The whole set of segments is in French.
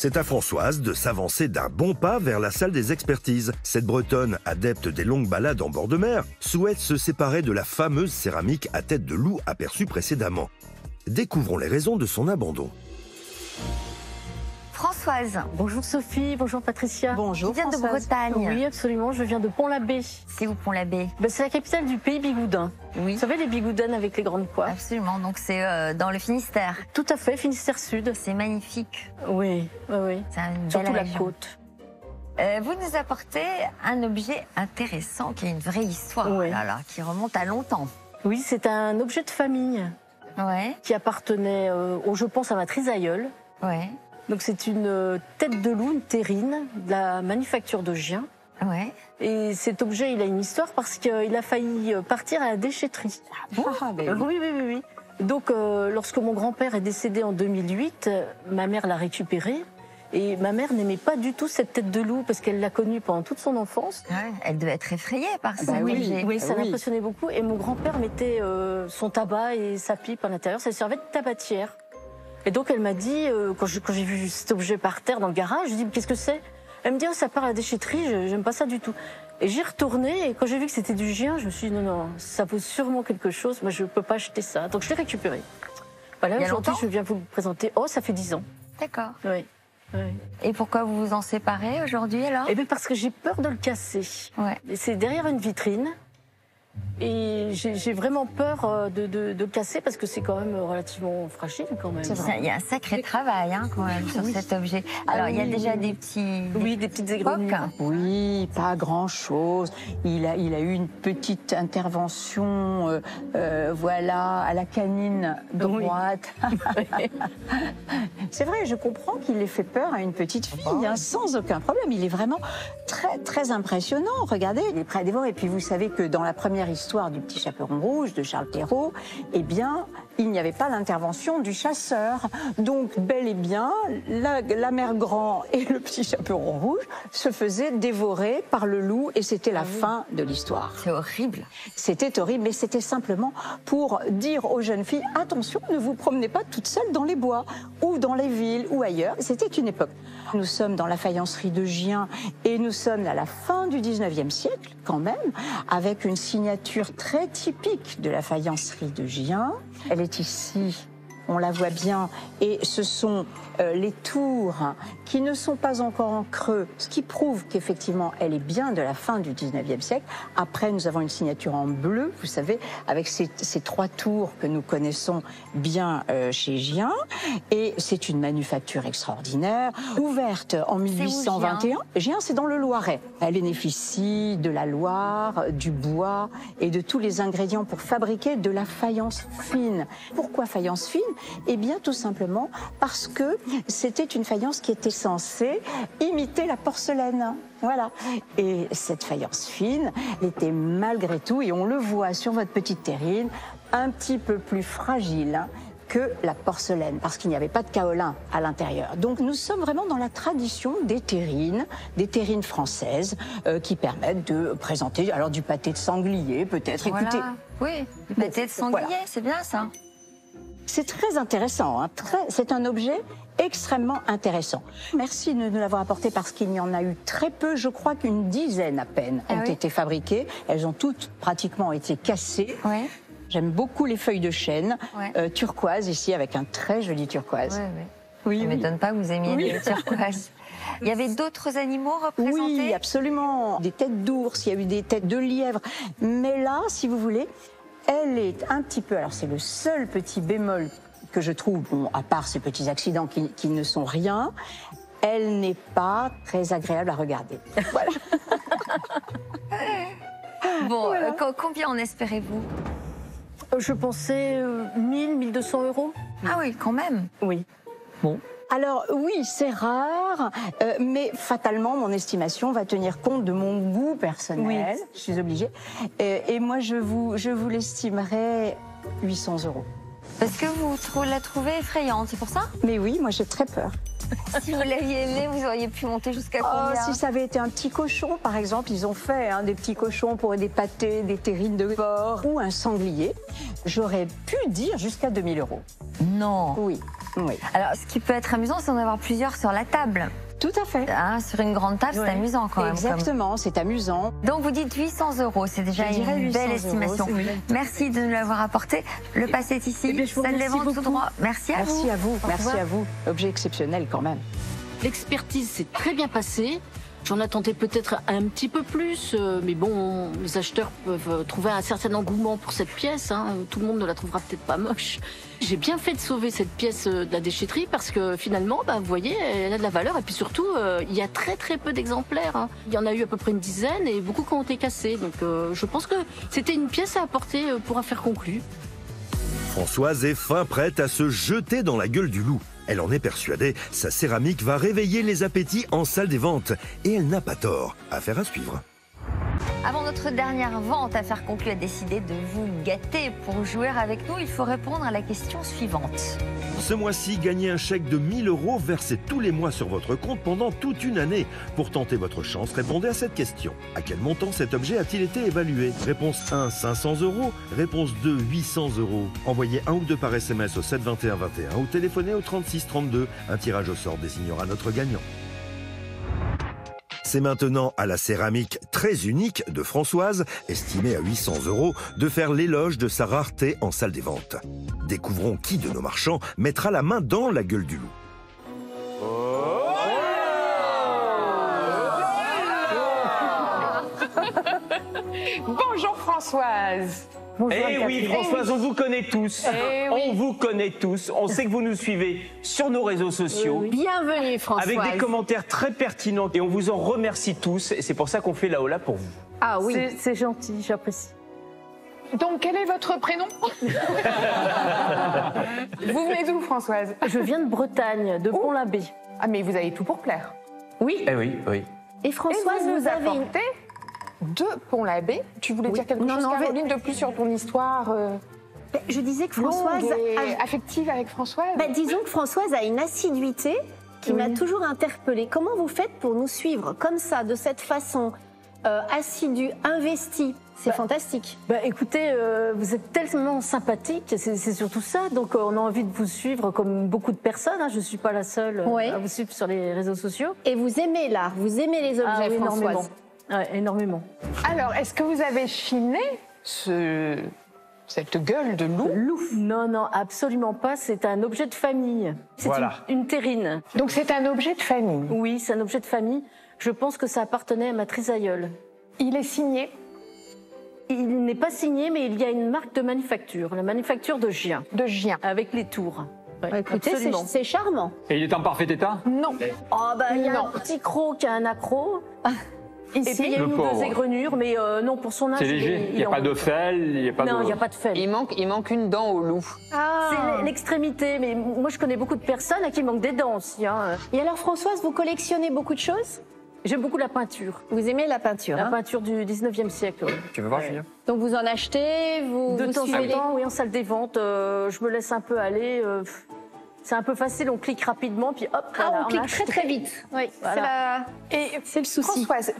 C'est à Françoise de s'avancer d'un bon pas vers la salle des expertises. Cette Bretonne, adepte des longues balades en bord de mer, souhaite se séparer de la fameuse céramique à tête de loup aperçue précédemment. Découvrons les raisons de son abandon. Françoise. Bonjour Sophie, bonjour Patricia. Bonjour. Tu viens de Bretagne. Oui, absolument, je viens de Pont-l'Abbé. C'est où Pont-l'Abbé? C'est la capitale du pays bigoudin. Oui. Vous savez les bigoudens avec les grandes poires? Absolument, donc c'est dans le Finistère. Tout à fait, Finistère Sud. C'est magnifique. Oui, oui. C'est une surtout belle la région. côte. Vous nous apportez un objet intéressant qui a une vraie histoire, Oui. qui remonte à longtemps. Oui, c'est un objet de famille Ouais, qui appartenait, je pense, à ma trisaïeule. ouais, Donc c'est une tête de loup, une terrine, de la manufacture de Gien. ouais. Et cet objet, il a une histoire parce qu'il a failli partir à la déchetterie. Oui. Donc, lorsque mon grand-père est décédé en 2008, ma mère l'a récupéré. Et ma mère n'aimait pas du tout cette tête de loup parce qu'elle l'a connue pendant toute son enfance. Ouais, elle devait être effrayée par ça. Oui, ça l'impressionnait beaucoup. Et mon grand-père mettait son tabac et sa pipe à l'intérieur. Ça servait de tabatière. Et donc, elle m'a dit, quand j'ai vu cet objet par terre dans le garage, je lui ai dit, qu'est-ce que c'est? Elle me dit, oh, ça part à la déchetterie, j'aime pas ça du tout. Et j'y retourné, et quand j'ai vu que c'était du Gien, je me suis dit, non, ça vaut sûrement quelque chose, moi je peux pas acheter ça. Donc je l'ai récupéré. Voilà, aujourd'hui je viens vous le présenter. Oh, ça fait 10 ans. D'accord. Oui. Et pourquoi vous vous en séparez aujourd'hui alors? Eh bien parce que j'ai peur de le casser. Ouais. Et c'est derrière une vitrine. Et j'ai vraiment peur de le casser parce que c'est quand même relativement fragile quand même. Il y a un sacré travail quand même sur cet objet. Alors il y a déjà des petits... Oui, des petites aigrenures. Oui, pas grand-chose. Il a eu une petite intervention, voilà, à la canine droite. Oui. C'est vrai, je comprends qu'il ait fait peur à une petite fille, sans aucun problème. Il est vraiment très, très impressionnant. Regardez, il est prêt à dévorer. Et puis vous savez que dans la première histoire du Petit Chaperon Rouge de Charles Perrault, eh bien, il n'y avait pas l'intervention du chasseur. Donc, bel et bien, la mère Grand et le Petit Chaperon Rouge se faisaient dévorer par le loup et c'était la fin de l'histoire. C'est horrible. C'était horrible, mais c'était simplement pour dire aux jeunes filles, attention, ne vous promenez pas toutes seules dans les bois ou dans les villes ou ailleurs. C'était une époque. Nous sommes dans la faïencerie de Gien et nous sommes à la fin du 19e siècle quand même, avec une signature très typique de la faïencerie de Gien. Elle est ici, on la voit bien, et ce sont les tours qui ne sont pas encore en creux, ce qui prouve qu'effectivement elle est bien de la fin du 19e siècle. Après, nous avons une signature en bleu, vous savez, avec ces 3 tours que nous connaissons bien chez Gien, et c'est une manufacture extraordinaire, ouverte en 1821. Gien, c'est dans le Loiret. Elle bénéficie de la Loire, du bois et de tous les ingrédients pour fabriquer de la faïence fine. Pourquoi faïence fine? Eh bien, tout simplement parce que c'était une faïence qui était censée imiter la porcelaine. Voilà. Et cette faïence fine était malgré tout, et on le voit sur votre petite terrine, un petit peu plus fragile que la porcelaine, parce qu'il n'y avait pas de kaolin à l'intérieur. Donc nous sommes vraiment dans la tradition des terrines françaises, qui permettent de présenter alors du pâté de sanglier, peut-être. Voilà. Écoutez, oui, du pâté de sanglier, voilà. C'est bien ça. C'est très intéressant, hein. C'est un objet extrêmement intéressant. Merci de nous l'avoir apporté parce qu'il y en a eu très peu, je crois qu'une dizaine à peine ont été fabriquées. Elles ont toutes pratiquement été cassées. Ouais. J'aime beaucoup les feuilles de chêne, turquoise ici, avec un très joli turquoise. Oui, ça ne m'étonne pas que vous aimiez les turquoises. Il y avait d'autres animaux représentés? Oui, absolument. Des têtes d'ours, il y a eu des têtes de lièvre. Mais là, si vous voulez, elle est un petit peu... Alors c'est le seul petit bémol que je trouve, bon, à part ces petits accidents qui ne sont rien, elle n'est pas très agréable à regarder. Voilà. Bon, voilà. Combien en espérez-vous? Je pensais 1000, 1200 euros. Ah oui, quand même. Oui. Bon. Alors oui, c'est rare, mais fatalement, mon estimation va tenir compte de mon goût personnel. Je suis obligée. Et moi, je vous l'estimerai 800 euros. Parce que vous la trouvez effrayante, c'est pour ça? Mais oui, moi j'ai très peur. Si vous l'aviez aimé, vous auriez pu monter jusqu'à combien? Si ça avait été un petit cochon, par exemple, ils ont fait des petits cochons pour des pâtés, des terrines de porc ou un sanglier, j'aurais pu dire jusqu'à 2000 euros. Non. Oui. Oui. Alors, ce qui peut être amusant, c'est d'en avoir plusieurs sur la table. Tout à fait. Hein, sur une grande table, c'est amusant quand même. Exactement, c'est amusant. Donc vous dites 800 €, c'est déjà une belle estimation. Merci de nous l'avoir apporté. Le passé est ici, salle des ventes tout droit. Merci à vous. Merci à vous, merci à vous. Objet exceptionnel quand même. L'expertise s'est très bien passée. J'en attendais peut-être un petit peu plus, mais bon, les acheteurs peuvent trouver un certain engouement pour cette pièce. Hein. Tout le monde ne la trouvera peut-être pas moche. J'ai bien fait de sauver cette pièce de la déchetterie parce que finalement, vous voyez, elle a de la valeur. Et puis surtout, il y a très très peu d'exemplaires. Hein. Il y en a eu à peu près une dizaine et beaucoup qui ont été cassés. Donc je pense que c'était une pièce à apporter pour affaire conclue. Françoise est fin prête à se jeter dans la gueule du loup. Elle en est persuadée, sa céramique va réveiller les appétits en salle des ventes. Et elle n'a pas tort. Affaire à suivre. Avant notre dernière vente, Affaire conclue a décidé de vous gâter. Pour jouer avec nous, il faut répondre à la question suivante. Ce mois-ci, gagnez un chèque de 1 000 € versé tous les mois sur votre compte pendant toute une année. Pour tenter votre chance, répondez à cette question. À quel montant cet objet a-t-il été évalué? Réponse 1, 500 €. Réponse 2, 800 €. Envoyez 1 ou 2 par SMS au 7 21 21 ou téléphonez au 36 32. Un tirage au sort désignera notre gagnant. C'est maintenant à la céramique très unique de Françoise, estimée à 800 €, de faire l'éloge de sa rareté en salle des ventes. Découvrons qui de nos marchands mettra la main dans la gueule du loup. Bonjour Françoise. Eh oui, Françoise, on vous connaît tous. On vous connaît tous. On sait que vous nous suivez sur nos réseaux sociaux. Bienvenue Françoise. Avec des commentaires très pertinents. Et on vous en remercie tous. Et c'est pour ça qu'on fait la Hola pour vous. Ah oui, c'est gentil, j'apprécie. Donc quel est votre prénom? Vous venez d'où Françoise? Je viens de Bretagne, de Pont-l'Abbé. Ah mais vous avez tout pour plaire. Oui. Eh oui, oui. Et Françoise, vous avez apporté de Pont-l'Abbé. Tu voulais dire quelque chose, Caroline, de plus sur ton histoire Je disais que Françoise affective avec Françoise. Disons que Françoise a une assiduité qui m'a toujours interpellée. Comment vous faites pour nous suivre comme ça, de cette façon, assidue, investie? C'est fantastique. Écoutez, vous êtes tellement sympathique, c'est surtout ça. Donc on a envie de vous suivre comme beaucoup de personnes. Hein. Je ne suis pas la seule à vous suivre sur les réseaux sociaux. Et vous aimez l'art, vous aimez les objets, oui, Françoise. énormément. Ouais, énormément. Alors, est-ce que vous avez chiné cette gueule de loup? Non, non, absolument pas. C'est un objet de famille. C'est une terrine. Donc c'est un objet de famille? Oui, c'est un objet de famille. Je pense que ça appartenait à ma trisaïeule. Il est signé? Il n'est pas signé, mais il y a une marque de manufacture, la manufacture de Gien. De Gien. Avec les tours. Ouais, écoutez, c'est charmant. Et il est en parfait état? Non. Il y a un petit croc qui a un accroc. Ici, et puis, il y a une ou deux égrenures, mais non, pour son âge... C'est léger, il n'y a pas de fel, il n'y a pas de... Non, il n'y a pas de fel. Il manque une dent au loup. C'est l'extrémité, mais moi je connais beaucoup de personnes à qui il manque des dents aussi. Hein. Et alors Françoise, vous collectionnez beaucoup de choses? J'aime beaucoup la peinture. Vous aimez la peinture? La peinture du 19e siècle. Tu veux voir, Julien? Donc vous en achetez, de temps en temps, oui, en salle des ventes, je me laisse un peu aller... C'est un peu facile, on clique rapidement, puis hop, on clique très très vite. Oui, voilà. C'est le souci. Françoise,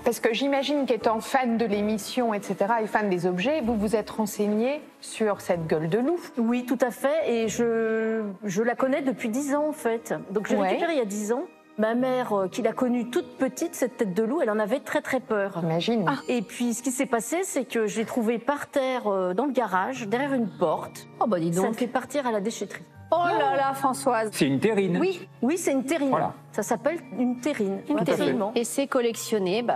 parce que j'imagine qu'étant fan de l'émission, etc., et fan des objets, vous vous êtes renseignée sur cette gueule de loup. Oui, tout à fait, et je la connais depuis 10 ans en fait. Donc j'ai récupéré il y a 10 ans. Ma mère, qui l'a connue toute petite, cette tête de loup, elle en avait très très peur. J'imagine. Et puis ce qui s'est passé, c'est que je l'ai trouvée par terre dans le garage, derrière une porte. Oh bah dis donc. Ça me fait partir à la déchetterie. Oh là là, Françoise. C'est une terrine. Oui, c'est une terrine. Voilà. Ça s'appelle une terrine. Absolument. Et c'est collectionné.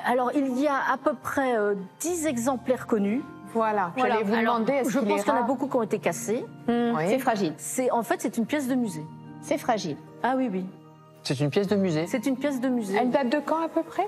Alors, il y a à peu près 10 exemplaires connus. Voilà. J'allais vous demander, est-ce je qu'il pense est qu'il y en a rare? beaucoup qui ont été cassés. C'est fragile. En fait, c'est une pièce de musée. C'est fragile. Ah oui, oui. C'est une pièce de musée? C'est une pièce de musée. Elle date de quand à peu près?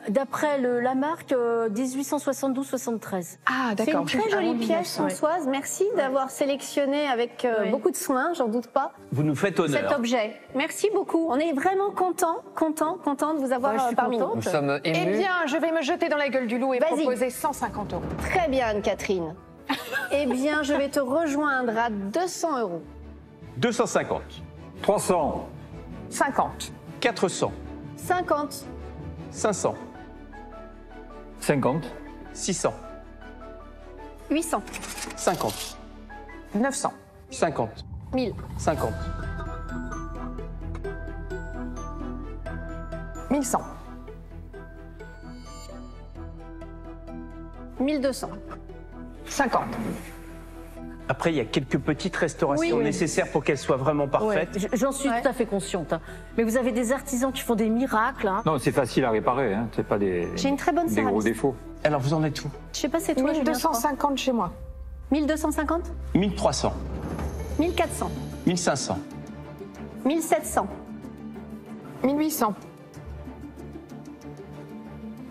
D'après la marque, 1872-73. Ah, C'est d'accord. une très jolie pièce, Françoise. Merci d'avoir sélectionné avec beaucoup de soin, j'en doute pas, Vous nous faites honneur. cet objet. Merci beaucoup. On est vraiment content de vous avoir parmi nous. Nous sommes émus. Eh bien, je vais me jeter dans la gueule du loup et Vas-y. proposer 150 €. Très bien, Anne-Catherine. Eh bien, je vais te rejoindre à 200 €. 250. 300. 50. 400. 50. 500. 50. 600. 800. 50. 900. 50. 1000. 50. 1100. 1200. 50. Après, il y a quelques petites restaurations Oui. nécessaires pour qu'elles soient vraiment parfaites. Ouais, j'en suis tout à fait consciente. hein. Mais vous avez des artisans qui font des miracles. hein. Non, c'est facile à réparer, hein. C'est pas des, J'ai une très bonne des gros céramiste. défauts. Alors, vous en êtes où? Je sais pas, c'est toi, Julien, je crois. 1250 chez moi. 1250. 1300, 1400. 1500, 1700. 1800.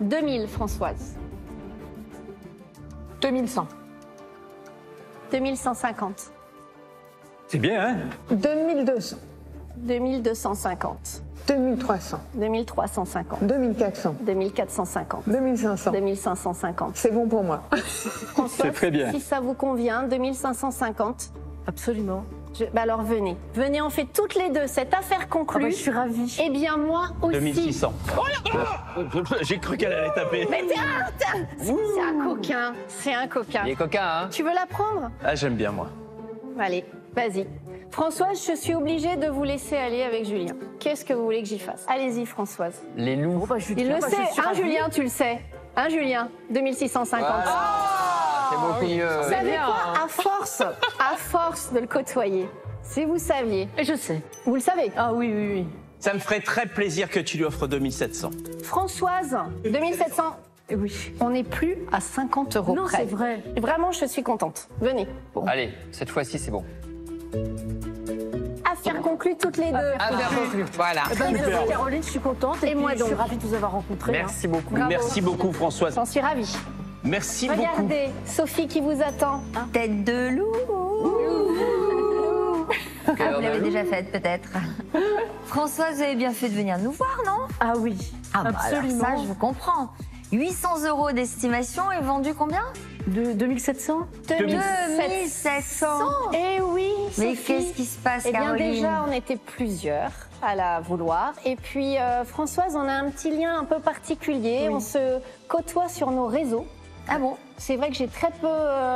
2000, Françoise. 2100. 2150. C'est bien, hein? 2200. 2250. 2300. 2350. 2400. 2450. 2500. 2550. C'est bon pour moi. Françoise, C'est très bien. si ça vous convient, 2550. Absolument. Bah alors venez. Venez, on fait toutes les deux cette affaire Ah conclue. bah, je suis ravie. Eh bien moi aussi. 2600. J'ai cru qu'elle allait taper. Mais c'est un coquin. C'est un coquin. Il est coquin, hein? Tu veux la prendre? Ah, j'aime bien, moi. Allez, vas-y. Françoise, je suis obligée de vous laisser aller avec Julien. Qu'est-ce que vous voulez que j'y fasse? Allez-y, Françoise. Les loups. Bon, bah, Julien, Il le bah, je sait, suis hein, ravie. Julien, tu le sais. Hein, Julien? 2650. C'est beaucoup mieux. Vous savez quoi? À force de le côtoyer, si vous saviez, Et je sais. vous le savez. Ah oui, oui, oui. Ça me ferait très plaisir que tu lui offres 2700. Françoise, 2700. Et oui. On n'est plus à 50 euros Non, près. c'est vrai. Vraiment, je suis contente. Venez. Allez, cette fois-ci, c'est bon. Affaire conclue toutes les deux. Affaire conclue. Voilà. Eh ben, merci, Caroline, je suis contente. Et Et moi puis, je suis donc. ravie de vous avoir rencontré. Merci beaucoup. Bravo. Merci beaucoup, Françoise. J'en suis ravie. Merci beaucoup. Regardez, Sophie qui vous attend. Tête de loup. Ah, vous l'avez déjà faite peut-être. Françoise, vous avez bien fait de venir nous voir, non? Ah oui, Ah bah alors absolument. ça, je vous comprends. 800 euros d'estimation et vendu combien? De 2700 2700. Eh oui, Mais Sophie. qu'est-ce qui se passe, Eh bien Caroline? déjà, on était plusieurs à la vouloir. Et puis, Françoise, on a un petit lien un peu particulier. Oui. On se côtoie sur nos réseaux. Ah bon? C'est vrai que j'ai très peu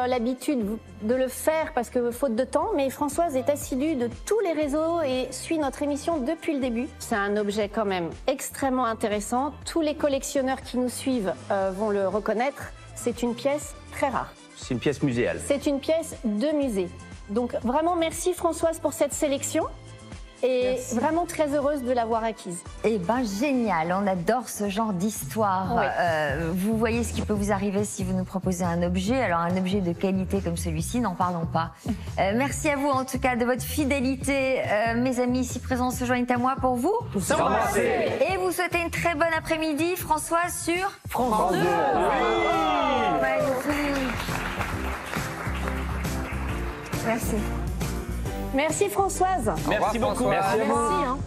l'habitude de le faire parce que faute de temps, mais Françoise est assidue de tous les réseaux et suit notre émission depuis le début. C'est un objet quand même extrêmement intéressant. Tous les collectionneurs qui nous suivent vont le reconnaître. C'est une pièce très rare. C'est une pièce muséale. C'est une pièce de musée. Donc vraiment merci Françoise pour cette sélection et Merci. vraiment très heureuse de l'avoir acquise. Eh ben génial, on adore ce genre d'histoire. Ouais. Vous voyez ce qui peut vous arriver si vous nous proposez un objet. Alors un objet de qualité comme celui-ci, n'en parlons pas. Merci à vous en tout cas de votre fidélité. Mes amis ici présents se joignent à moi pour vous. Et vous souhaitez une très bonne après-midi, Françoise, sur France 2. Magnifique. Merci. Merci Françoise. Merci beaucoup. François. Merci à vous. Merci. Hein.